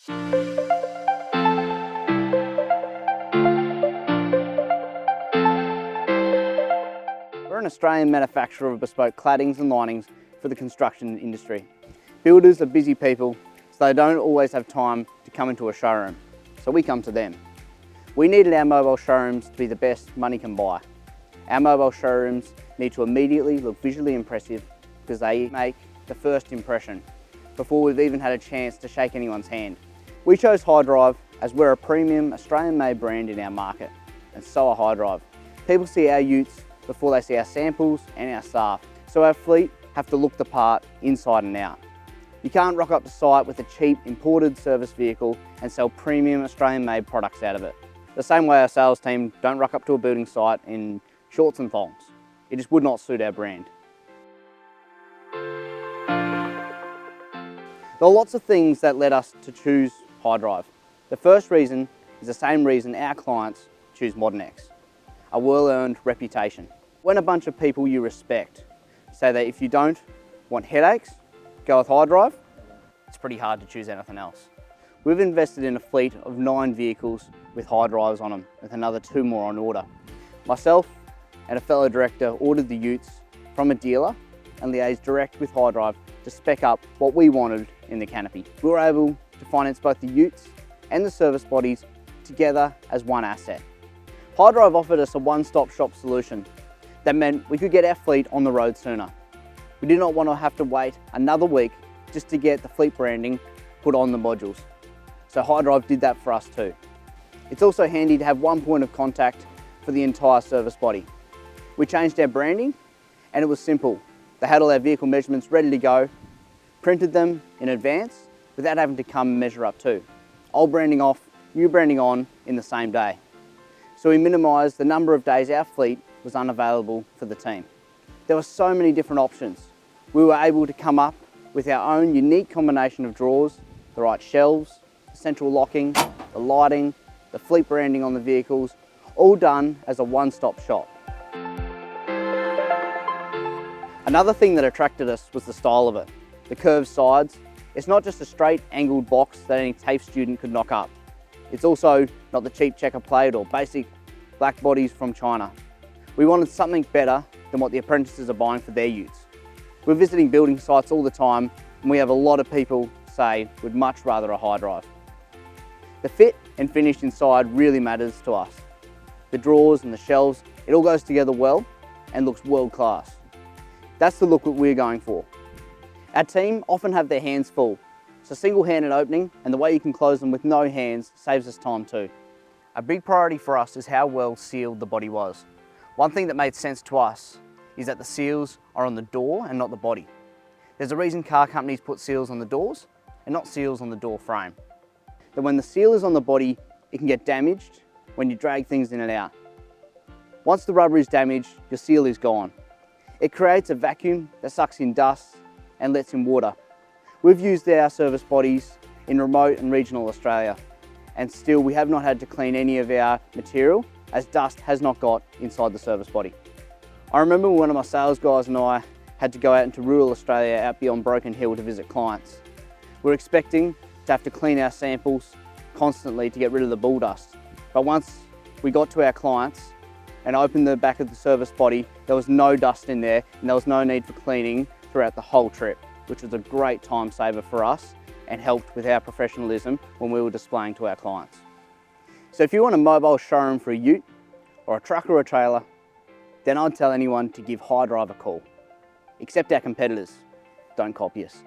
We're an Australian manufacturer of bespoke claddings and linings for the construction industry. Builders are busy people, so they don't always have time to come into a showroom, so we come to them. We needed our mobile showrooms to be the best money can buy. Our mobile showrooms need to immediately look visually impressive because they make the first impression before we've even had a chance to shake anyone's hand. We chose Hydrive as we're a premium Australian-made brand in our market, and so are Hydrive. People see our utes before they see our samples and our staff, so our fleet have to look the part inside and out. You can't rock up to site with a cheap imported service vehicle and sell premium Australian-made products out of it. The same way our sales team don't rock up to a building site in shorts and thongs. It just would not suit our brand. There are lots of things that led us to choose Hydrive. The first reason is the same reason our clients choose Modernex, a well-earned reputation. When a bunch of people you respect say that if you don't want headaches, go with Hydrive, it's pretty hard to choose anything else. We've invested in a fleet of 9 vehicles with Hydrives on them, with another 2 more on order. Myself and a fellow director ordered the utes from a dealer and liaised direct with Hydrive to spec up what we wanted in the canopy. We were able to finance both the utes and the service bodies together as one asset. Hydrive offered us a one-stop shop solution that meant we could get our fleet on the road sooner. We did not want to have to wait another week just to get the fleet branding put on the modules. So Hydrive did that for us too. It's also handy to have one point of contact for the entire service body. We changed our branding and it was simple. They had all our vehicle measurements ready to go, printed them in advance without having to come and measure up too. Old branding off, new branding on in the same day. So we minimised the number of days our fleet was unavailable for the team. There were so many different options. We were able to come up with our own unique combination of drawers, the right shelves, the central locking, the lighting, the fleet branding on the vehicles, all done as a one-stop shop. Another thing that attracted us was the style of it. The curved sides. It's not just a straight angled box that any TAFE student could knock up. It's also not the cheap checker plate or basic black bodies from China. We wanted something better than what the apprentices are buying for their utes. We're visiting building sites all the time and we have a lot of people say would much rather a Hydrive. The fit and finish inside really matters to us. The drawers and the shelves, it all goes together well and looks world class. That's the look that we're going for. Our team often have their hands full, so single-handed opening and the way you can close them with no hands saves us time too. A big priority for us is how well sealed the body was. One thing that made sense to us is that the seals are on the door and not the body. There's a reason car companies put seals on the doors and not seals on the door frame. That when the seal is on the body, it can get damaged when you drag things in and out. Once the rubber is damaged, your seal is gone. It creates a vacuum that sucks in dust and lets in water. We've used our service bodies in remote and regional Australia, and still we have not had to clean any of our material as dust has not got inside the service body. I remember one of my sales guys and I had to go out into rural Australia out beyond Broken Hill to visit clients. We're expecting to have to clean our samples constantly to get rid of the bull dust. But once we got to our clients and opened the back of the service body, there was no dust in there and there was no need for cleaning throughout the whole trip, which was a great time saver for us and helped with our professionalism when we were displaying to our clients. So if you want a mobile showroom for a ute or a truck or a trailer, then I'd tell anyone to give Hydrive a call. Except our competitors, don't copy us.